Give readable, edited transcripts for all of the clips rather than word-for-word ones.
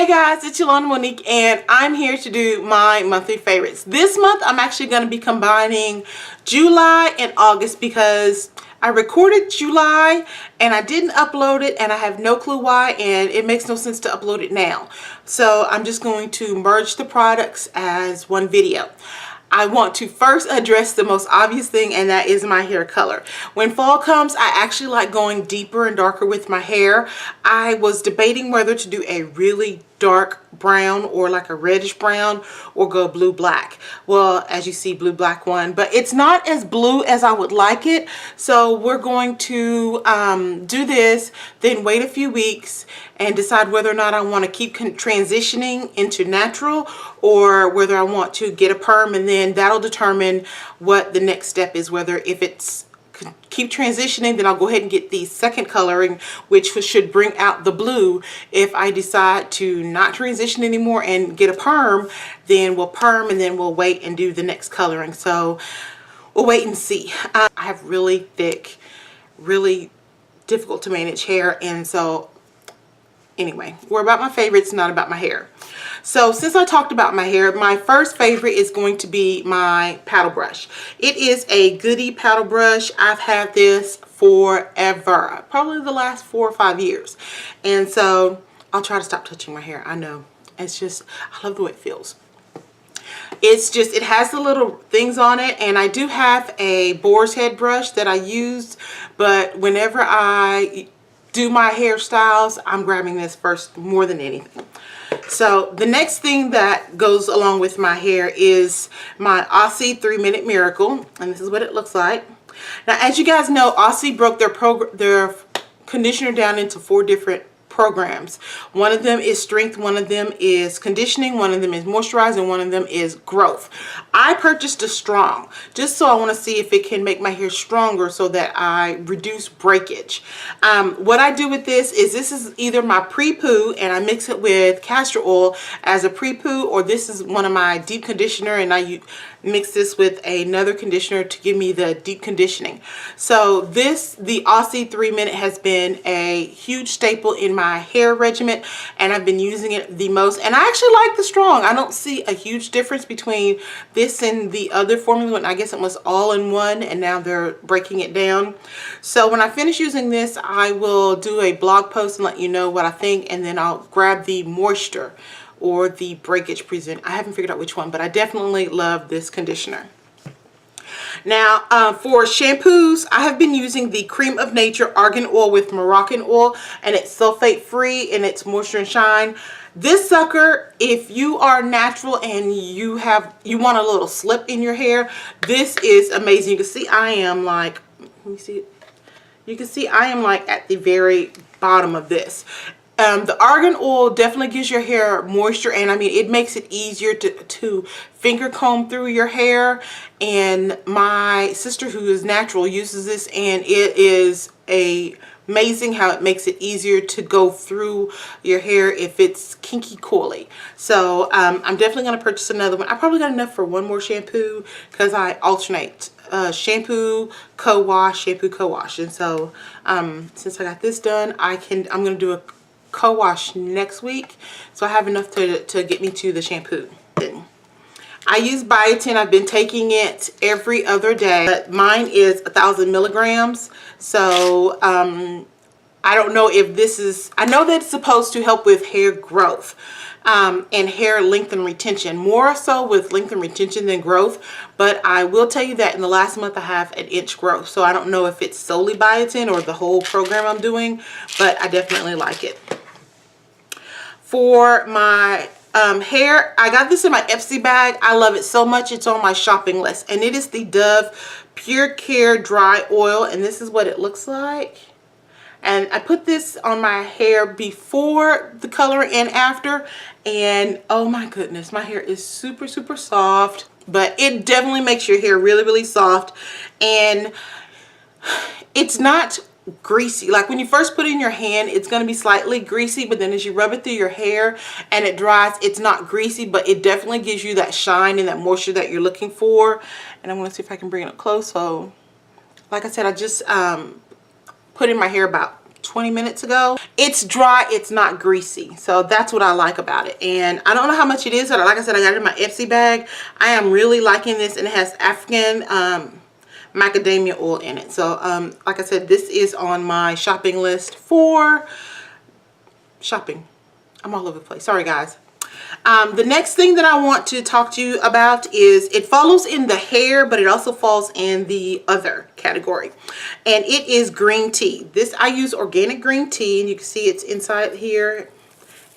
Hey guys, it's Yolanda Monique and I'm here to do my monthly favorites. This month I'm actually going to be combining July and August because I recorded July and I didn't upload it and I have no clue why, and it makes no sense to upload it now. So I'm just going to merge the products as one video. I want to first address the most obvious thing, and that is my hair color. When fall comes, I actually like going deeper and darker with my hair. I was debating whether to do a really dark brown or like a reddish brown or go blue black. Well, as you see, blue black one, but it's not as blue as I would like it. So we're going to do this, then wait a few weeks and decide whether or not I want to keep transitioning into natural or whether I want to get a perm, and then that'll determine what the next step is. Whether if it's keep transitioning, then I'll go ahead and get the second coloring, which should bring out the blue. If I decide to not transition anymore and get a perm, then we'll perm and then we'll wait and do the next coloring. So we'll wait and see. I have really thick, really difficult to manage hair, and so anyway, we're about my favorites, not about my hair. So since I talked about my hair, my first favorite is going to be my paddle brush. It is a Goody paddle brush. I've had this forever, probably the last 4 or 5 years. And so I'll try to stop touching my hair. I know, it's just, I love the way it feels. It's just, it has the little things on it, and I do have a boar's head brush that I used, but whenever I do my hairstyles, I'm grabbing this first more than anything. So the next thing that goes along with my hair is my Aussie 3-Minute Miracle, and this is what it looks like. Now, as you guys know, Aussie broke their conditioner down into 4 different programs. One of them is strength, one of them is conditioning, one of them is moisturizing, one of them is growth. I purchased a strong just so I want to see if it can make my hair stronger so that I reduce breakage. What I do with this is either my pre-poo and I mix it with castor oil as a pre-poo, or this is one of my deep conditioner and I mix this with another conditioner to give me the deep conditioning. So the Aussie 3-Minute has been a huge staple in my hair regimen, and I've been using it the most, and I actually like the strong. I don't see a huge difference between this and the other formula, and I guess it was all in one and now they're breaking it down. So when I finish using this, I will do a blog post and let you know what I think, and then I'll grab the moisture or the breakage present. I haven't figured out which one, but I definitely love this conditioner. Now for shampoos, I have been using the Cream of Nature Argan Oil with Moroccan Oil, and it's sulfate free and it's moisture and shine. This sucker, if you are natural and you want a little slip in your hair, this is amazing. You can see I am like, let me see it. You can see I am like at the very bottom of this. The argan oil definitely gives your hair moisture, and I mean, it makes it easier to finger comb through your hair. And my sister, who is natural, uses this, and it is amazing how it makes it easier to go through your hair if it's kinky coily. So I'm definitely going to purchase another one. I probably got enough for one more shampoo because I alternate shampoo, co-wash, shampoo, co-wash. And so since I got this done, I'm going to do a co-wash next week, so I have enough to get me to the shampoo. I use biotin. I've been taking it every other day, but mine is 1,000 milligrams. So I don't know if this is, I know that it's supposed to help with hair growth and hair length and retention, more so with length and retention than growth. But I will tell you that in the last month I have an inch growth, so I don't know if it's solely biotin or the whole program I'm doing, but I definitely like it. For my hair, I got this in my Ipsy bag. I love it so much, it's on my shopping list, and it is the Dove Pure Care Dry Oil, and this is what it looks like. And I put this on my hair before the color and after, and oh my goodness, my hair is super soft, but it definitely makes your hair really soft, and it's not greasy. Like when you first put it in your hand, it's going to be slightly greasy, but then as you rub it through your hair and it dries, it's not greasy, but it definitely gives you that shine and that moisture that you're looking for. And I'm going to see if I can bring it up close. So like I said, I just put in my hair about 20 minutes ago. It's dry, it's not greasy, so that's what I like about it. And I don't know how much it is, but like I said, I got it in my Ipsy bag. I am really liking this, and it has African macadamia oil in it. So like I said, this is on my shopping list for shopping. I'm all over the place, sorry guys. The next thing that I want to talk to you about is, it follows in the hair, but it also falls in the other category, and it is green tea. This, I use organic green tea, and you can see it's inside here,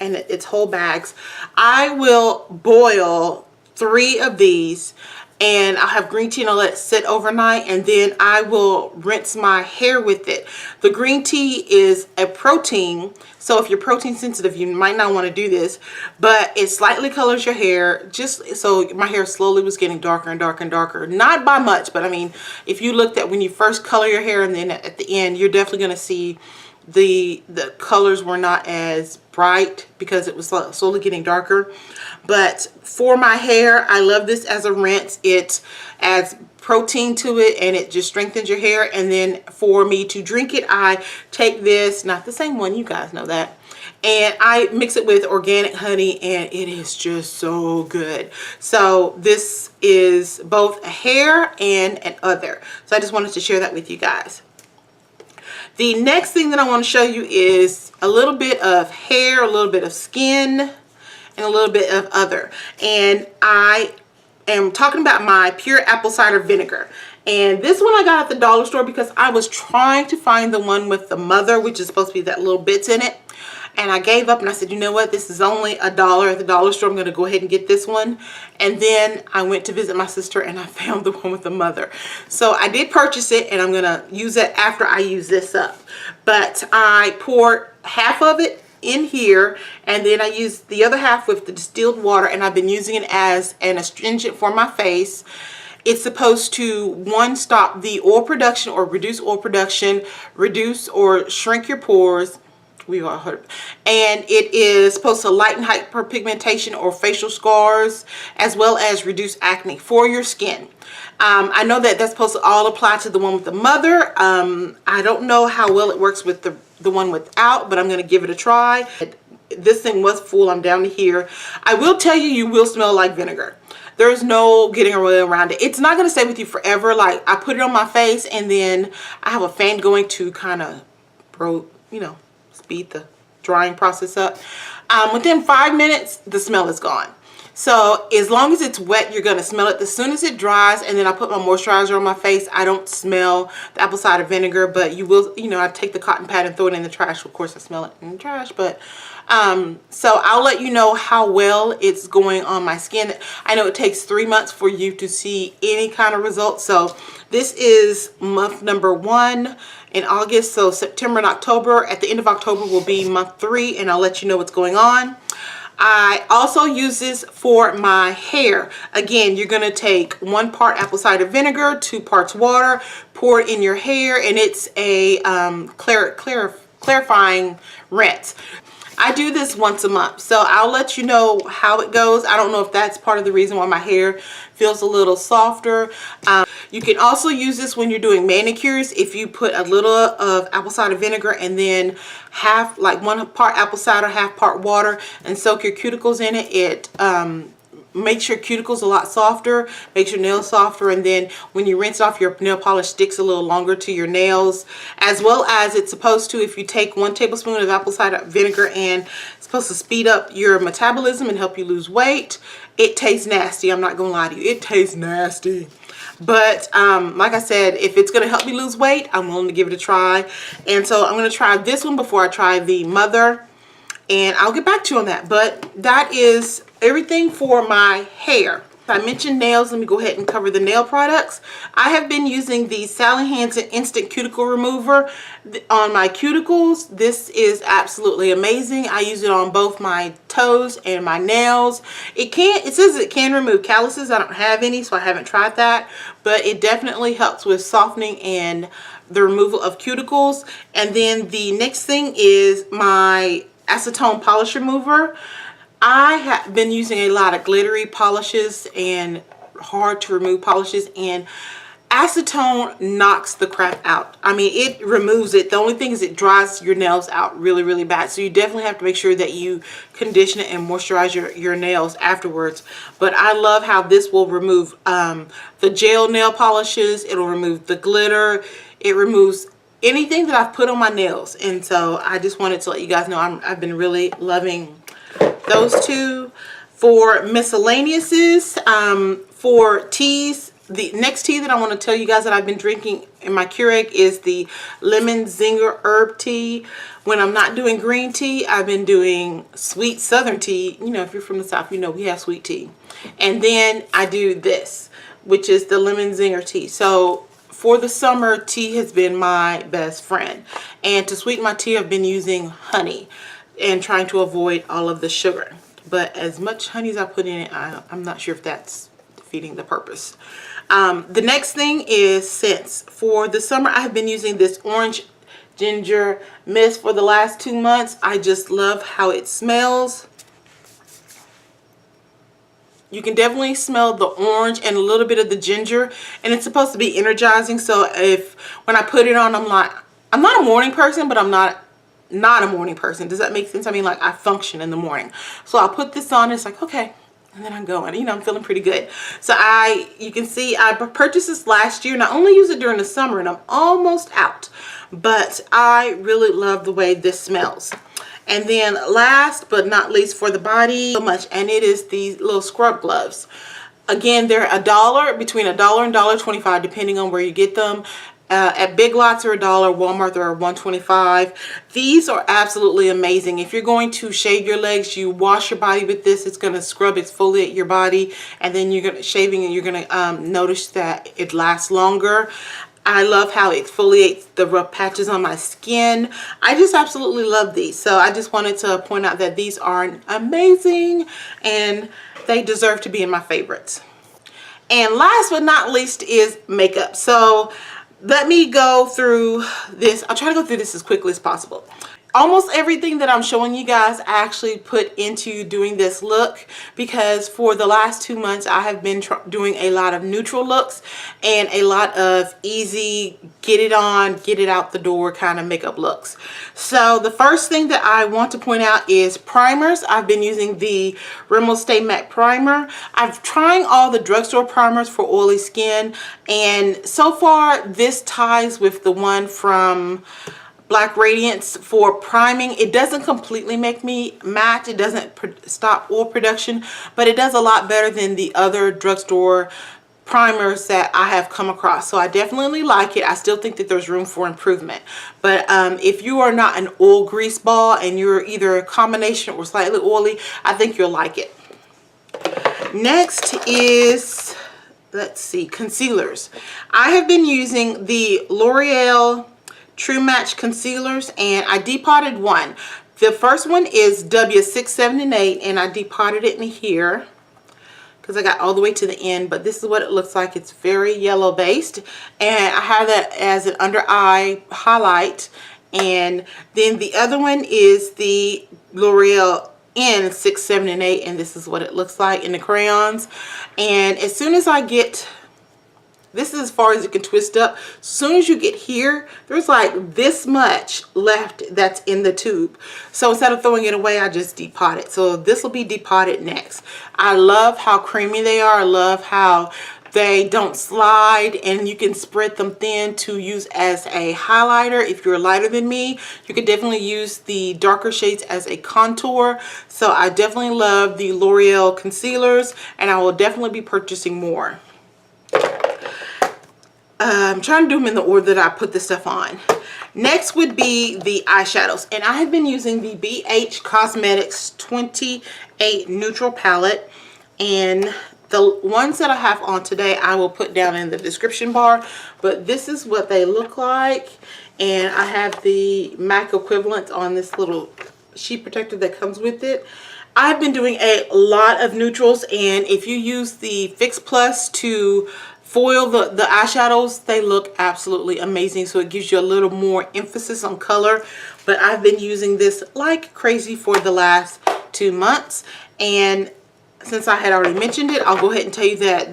and it's whole bags. I will boil 3 of these, and I'll have green tea and I'll let it sit overnight, and then I will rinse my hair with it. The green tea is a protein, so if you're protein sensitive, you might not want to do this, but it slightly colors your hair. Just so my hair slowly was getting darker and darker and darker, not by much, but I mean, if you looked at when you first color your hair and then at the end, you're definitely going to see the colors were not as bright because it was slowly getting darker. But for my hair, I love this as a rinse. It adds protein to it, and it just strengthens your hair. And then for me to drink it, I take this, not the same one, you guys know that, and I mix it with organic honey, and it is just so good. So this is both a hair and an other, so I just wanted to share that with you guys. The next thing that I want to show you is a little bit of hair, a little bit of skin, and a little bit of other. And I am talking about my pure apple cider vinegar. And this one I got at the dollar store because I was trying to find the one with the mother, which is supposed to be that little bits in it. And I gave up, and I said, you know what, this is only $1 at the dollar store. I'm going to go ahead and get this one. And then I went to visit my sister, and I found the one with the mother. So I did purchase it, and I'm going to use it after I use this up. But I poured half of it in here, and then I used the other half with the distilled water, and I've been using it as an astringent for my face. It's supposed to, one, stop the oil production or reduce oil production, reduce or shrink your pores. We all heard. And it is supposed to lighten hyperpigmentation or facial scars, as well as reduce acne for your skin. I know that that's supposed to all apply to the one with the mother. I don't know how well it works with the one without, but I'm going to give it a try. This thing was full. I'm down to here. I will tell you, you will smell like vinegar. There's no getting away around it. It's not going to stay with you forever. Like, I put it on my face, and then I have a fan going to kind of, speed the drying process up. Within 5 minutes, the smell is gone. So as long as it's wet, you're going to smell it. As soon as it dries, and then I put my moisturizer on my face, I don't smell the apple cider vinegar, but you will, I take the cotton pad and throw it in the trash. Of course, I smell it in the trash, but so I'll let you know how well it's going on my skin. I know it takes 3 months for you to see any kind of results. So this is month number 1 in August. So September and October. At the end of October will be month 3, and I'll let you know what's going on. I also use this for my hair. Again, you're going to take 1 part apple cider vinegar, 2 parts water, pour it in your hair, and it's a clarifying rinse. I do this once a month, so I'll let you know how it goes. I don't know if that's part of the reason why my hair feels a little softer. You can also use this when you're doing manicures. If you put a little of apple cider vinegar and then half, like 1 part apple cider, half part water, and soak your cuticles in it, it makes your cuticles a lot softer, makes your nails softer, and then when you rinse off, your nail polish sticks a little longer to your nails, as well as it's supposed to, if you take 1 tablespoon of apple cider vinegar, and it's supposed to speed up your metabolism and help you lose weight. It tastes nasty. I'm not gonna lie to you, it tastes nasty. But like I said, if it's going to help me lose weight, I'm willing to give it a try. And so I'm going to try this one before I try the mother, and I'll get back to you on that. But that is everything for my hair. I mentioned nails. Let me go ahead and cover the nail products. I have been using the Sally Hansen Instant Cuticle Remover on my cuticles. This is absolutely amazing. I use it on both my toes and my nails. It says it can remove calluses. I don't have any, so I haven't tried that, but it definitely helps with softening and the removal of cuticles. And then the next thing is my acetone polish remover. I have been using a lot of glittery polishes and hard to remove polishes, and acetone knocks the crap out. I mean, it removes it. The only thing is it dries your nails out really, really bad. So you definitely have to make sure that you condition it and moisturize your nails afterwards. But I love how this will remove the gel nail polishes. It'll remove the glitter. It removes anything that I've put on my nails. And so I just wanted to let you guys know I've been really loving those two. For miscellaneouses, for teas, the next tea that I want to tell you guys that I've been drinking in my Keurig is the Lemon Zinger Herb Tea. When I'm not doing green tea, I've been doing sweet Southern tea. You know, if you're from the South, you know we have sweet tea. And then I do this, which is the Lemon Zinger tea. So for the summer, tea has been my best friend. And to sweeten my tea, I've been using honey and trying to avoid all of the sugar. But as much honey as I put in it, I'm not sure if that's defeating the purpose. The next thing is scents. For the summer, I have been using this orange ginger mist for the last 2 months. I just love how it smells. You can definitely smell the orange and a little bit of the ginger, and it's supposed to be energizing. So when I put it on, I'm not a morning person, but I'm not a morning person. Does that make sense? I mean, like, I function in the morning. So I'll put this on, it's like, okay, and then I'm going. You know, I'm feeling pretty good. So you can see I purchased this last year, and I only use it during the summer, and I'm almost out. But I really love the way this smells. And then last but not least, for the body, so much, and it is these little scrub gloves. Again, they're $1, between $1 and $1.25, depending on where you get them. At Big Lots they're $1, Walmart they're $1.25. These are absolutely amazing. If you're going to shave your legs, you wash your body with this. It's going to scrub, exfoliate your body, and then you're going to shaving, and you're going to notice that it lasts longer. I love how it exfoliates the rough patches on my skin. I just absolutely love these. So I just wanted to point out that these are amazing and they deserve to be in my favorites. And last but not least is makeup. So let me go through this. I'll try to go through this as quickly as possible. Almost everything that I'm showing you guys I actually put into doing this look, because for the last 2 months I have been doing a lot of neutral looks and a lot of easy get it on, get it out the door kind of makeup looks. So the first thing that I want to point out is primers. I've been using the Rimmel Stay Matte Primer. I've trying all the drugstore primers for oily skin, and so far this ties with the one from Black Radiance for priming. It doesn't completely make me matte. It doesn't stop oil production, but it does a lot better than the other drugstore primers that I have come across. So I definitely like it. I still think that there's room for improvement. But if you are not an oil grease ball and you're either a combination or slightly oily, I think you'll like it. Next is, let's see, concealers. I have been using the L'Oreal True Match concealers, and I depotted one. The first one is W678, and I depotted it in here because I got all the way to the end, but this is what it looks like. It's very yellow based, and I have that as an under eye highlight. And then the other one is the L'Oreal N678, and this is what it looks like in the crayons. And as soon as I get, this is as far as it can twist up. As soon as you get here, there's like this much left that's in the tube. So instead of throwing it away, I just depot it. So this will be depotted next. I love how creamy they are. I love how they don't slide, and you can spread them thin to use as a highlighter. If you're lighter than me, you could definitely use the darker shades as a contour. So I definitely love the L'Oreal concealers, and I will definitely be purchasing more. I'm trying to do them in the order that I put this stuff on. Next would be the eyeshadows, and I have been using the BH Cosmetics 28 Neutral Palette, and the ones that I have on today I will put down in the description bar, but this is what they look like. And I have the MAC equivalent on this little sheet protector that comes with it. I've been doing a lot of neutrals, and if you use the Fix Plus to foil the eyeshadows, they look absolutely amazing. So it gives you a little more emphasis on color. But I've been using this like crazy for the last 2 months, and since I had already mentioned it, I'll go ahead and tell you that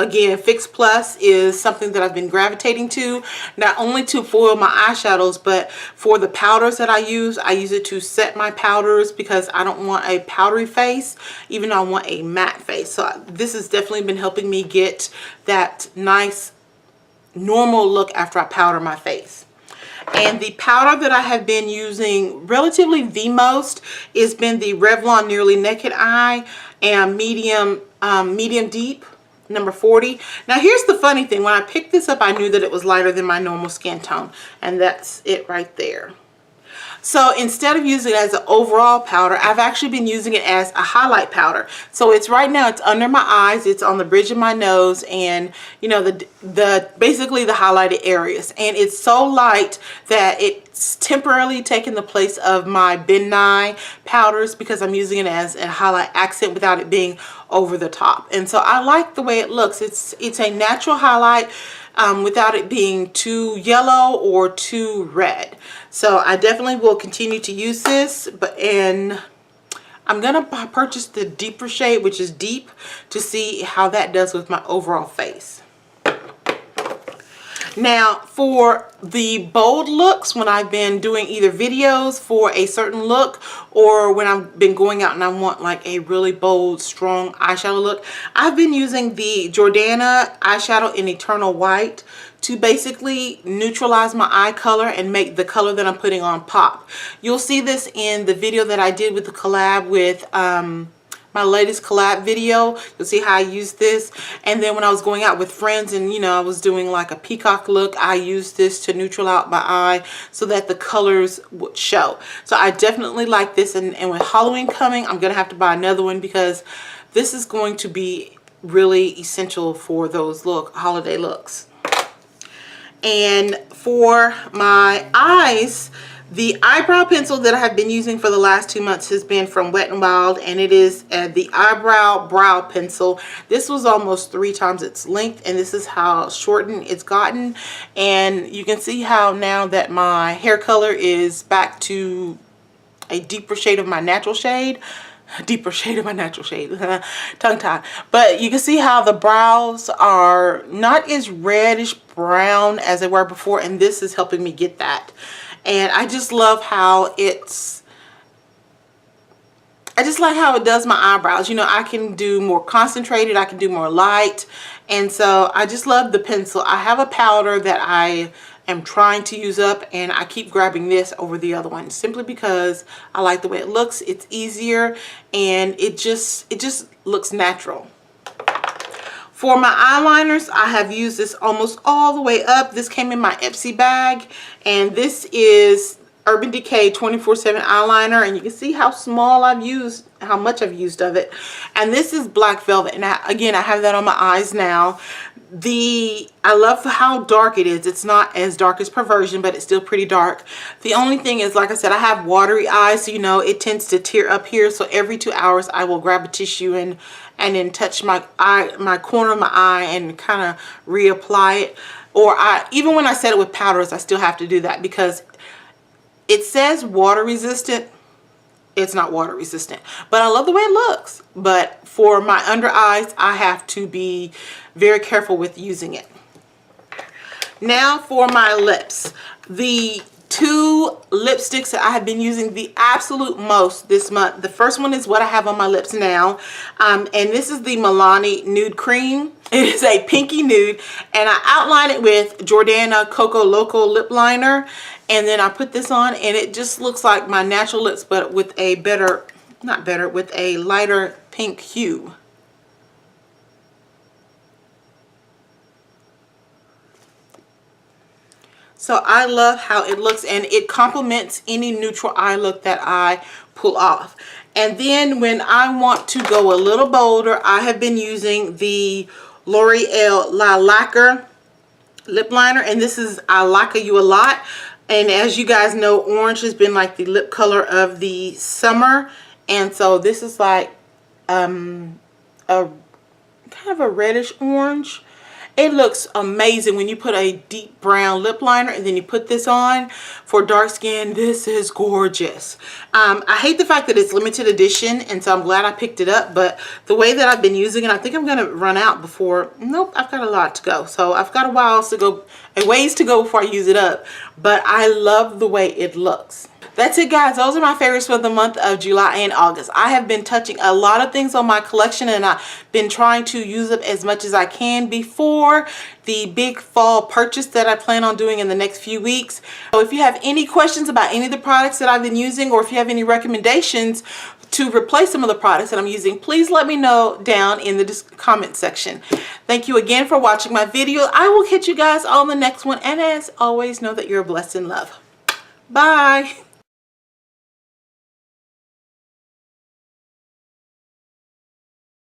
again, Fix Plus is something that I've been gravitating to, not only to foil my eyeshadows, but for the powders that I use it to set my powders because I don't want a powdery face, even though I want a matte face. So this has definitely been helping me get that nice normal look after I powder my face. And the powder that I have been using relatively the most has been the Revlon Nearly Naked Eye and medium deep, number 40. Now here's the funny thing, when I picked this up I knew that it was lighter than my normal skin tone, and that's it right there. So instead of using it as an overall powder, I've actually been using it as a highlight powder. So it's right now, it's under my eyes, it's on the bridge of my nose, and you know, the basically the highlighted areas. And it's so light that it's temporarily taking the place of my Ben Nye powders because I'm using it as a highlight accent without it being over the top. And so I like the way it looks. It's a natural highlight without it being too yellow or too red. So I definitely will continue to use this, and I'm gonna purchase the deeper shade, which is deep, to see how that does with my overall face. Now for the bold looks, when I've been doing either videos for a certain look or when I've been going out and I want like a really bold, strong eyeshadow look, I've been using the Jordana eyeshadow in Eternal White to basically neutralize my eye color and make the color that I'm putting on pop. You'll see this in the video that I did with the collab with my latest collab video. You'll see how I use this. And then when I was going out with friends and, you know, I was doing like a peacock look, I used this to neutral out my eye so that the colors would show. So I definitely like this, and with Halloween coming, I'm gonna have to buy another one because this is going to be really essential for those holiday looks. And for my eyes, the eyebrow pencil that I have been using for the last 2 months has been from Wet n Wild, and it is the eyebrow brow pencil. This was almost 3 times its length, and this is how shortened it's gotten. And you can see how now that my hair color is back to a deeper shade of my natural shade. Tongue tied. But you can see how the brows are not as reddish brown as they were before, and this is helping me get that. And I just love how I just like how it does my eyebrows. You know, I can do more concentrated, I can do more light, and so I just love the pencil. I have a powder that I am trying to use up, and I keep grabbing this over the other one simply because I like the way it looks. It's easier, and it just looks natural. For my eyeliners, I have used this almost all the way up. This came in my Ipsy bag, and this is Urban Decay 24/7 eyeliner, and you can see how small I've used, how much I've used of it. And this is Black Velvet, and again, I have that on my eyes now. I love how dark it is. It's not as dark as Perversion, but it's still pretty dark. The only thing is, like I said, I have watery eyes, so you know it tends to tear up here. So every 2 hours, I will grab a tissue and then touch my corner of my eye and kind of reapply it. Or even when I set it with powders, I still have to do that because it says water resistant. It's not water resistant, but I love the way it looks. But for my under eyes, I have to be very careful with using it. Now for my lips. The 2 lipsticks that I have been using the absolute most this month. The first one is what I have on my lips now, and this is the Milani Nude Cream. It is a pinky nude, and I outline it with Jordana Coco Loco lip liner, and then I put this on, and it just looks like my natural lips, but with a with a lighter pink hue. So I love how it looks, and it complements any neutral eye look that I pull off. And then when I want to go a little bolder, I have been using the L'Oreal La Lacquer lip liner, and this is I Lacquer You A Lot. And as you guys know, orange has been like the lip color of the summer, and so this is like a kind of a reddish orange. It looks amazing when you put a deep brown lip liner and then you put this on for dark skin. This is gorgeous. I hate the fact that it's limited edition, and so I'm glad I picked it up, but the way that I've been using it, I think I'm going to run out before. Nope, I've got a lot to go. So I've got a ways to go before I use it up, but I love the way it looks. That's it, guys. Those are my favorites for the month of July and August. I have been touching a lot of things on my collection, and I've been trying to use up as much as I can before the big fall purchase that I plan on doing in the next few weeks. So if you have any questions about any of the products that I've been using, or if you have any recommendations to replace some of the products that I'm using, please let me know down in the comment section. Thank you again for watching my video. I will catch you guys on the next one, and as always, know that you're blessed in love. Bye.